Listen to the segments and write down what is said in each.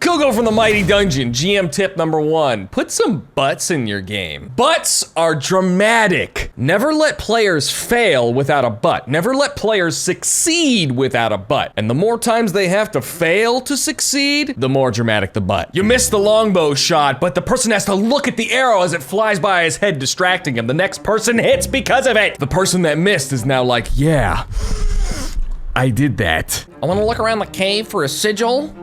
Kugo from the Mighty Dungeon. GM tip number 1, put some butts in your game. Butts are dramatic. Never let players fail without a butt. Never let players succeed without a butt. And the more times they have to fail to succeed, the more dramatic the butt. You missed the longbow shot, but the person has to look at the arrow as it flies by his head, distracting him. The next person hits because of it. The person that missed is now like, yeah, I did that. I wanna look around the cave for a sigil.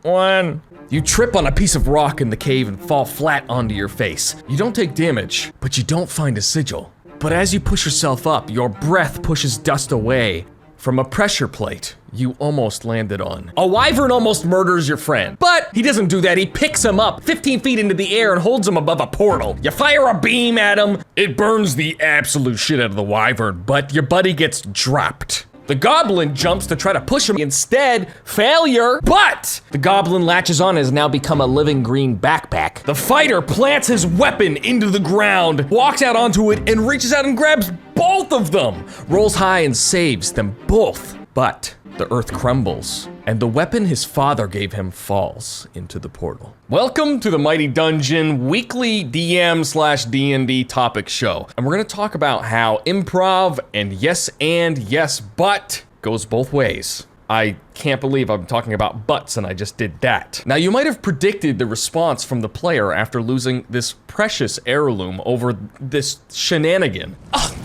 One. You trip on a piece of rock in the cave and fall flat onto your face. You don't take damage, but you don't find a sigil. But as you push yourself up, your breath pushes dust away from a pressure plate you almost landed on. A wyvern almost murders your friend, but he doesn't do that. He picks him up 15 feet into the air and holds him above a portal. You fire a beam at him. It burns the absolute shit out of the wyvern, but your buddy gets dropped. The goblin jumps to try to push him. Instead, failure, but the goblin latches on and has now become a living green backpack. The fighter plants his weapon into the ground, walks out onto it, and reaches out and grabs both of them. Rolls high and saves them both, but the earth crumbles, and the weapon his father gave him falls into the portal. Welcome to the Mighty Dungeon weekly DM/D&D topic show. And we're gonna talk about how improv and yes but goes both ways. I can't believe I'm talking about butts and I just did that. Now you might have predicted the response from the player after losing this precious heirloom over this shenanigan. Ugh,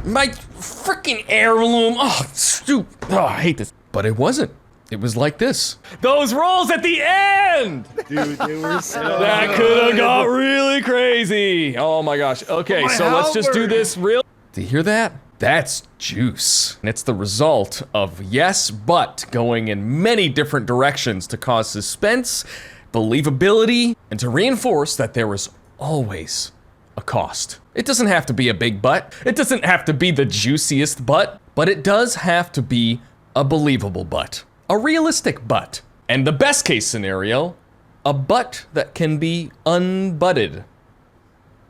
my freaking heirloom, I hate this. But it wasn't. It was like this. Those rolls at the end! Dude, they were so That could have got really crazy. Oh my gosh. Okay, so let's just do this real. Do you hear that? That's juice. And it's the result of yes, but going in many different directions to cause suspense, believability, and to reinforce that there is always a cost. It doesn't have to be a big butt. It doesn't have to be the juiciest butt, but it does have to be a believable butt. A realistic butt. And the best case scenario, a butt that can be unbutted.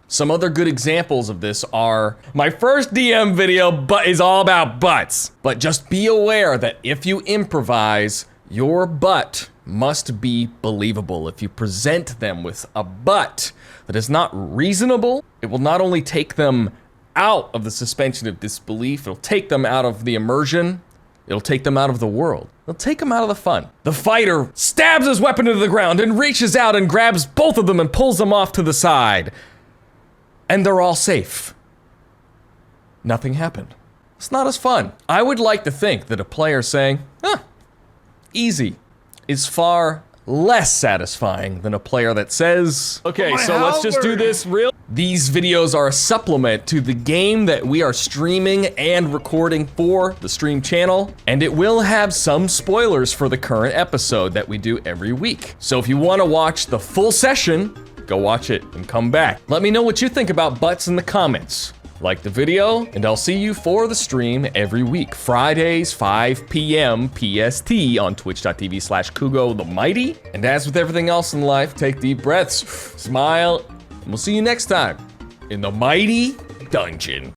Some other good examples of this are, my first DM video is all about butts. But just be aware that if you improvise, your butt must be believable. If you present them with a butt that is not reasonable, it will not only take them out of the suspension of disbelief, it'll take them out of the immersion, it'll take them out of the world. It'll take them out of the fun. The fighter stabs his weapon into the ground and reaches out and grabs both of them and pulls them off to the side. And they're all safe. Nothing happened. It's not as fun. I would like to think that a player saying, easy, is far less satisfying than a player that says, okay, so let's just do this real. These videos are a supplement to the game that we are streaming and recording for the stream channel, and it will have some spoilers for the current episode that we do every week. So if you want to watch the full session, go watch it and come back. Let me know what you think about butts in the comments. Like the video, and I'll see you for the stream every week. Fridays, 5 p.m. PST on twitch.tv/Kugo the Mighty. And as with everything else in life, take deep breaths, smile, and we'll see you next time in the Mighty Dungeon.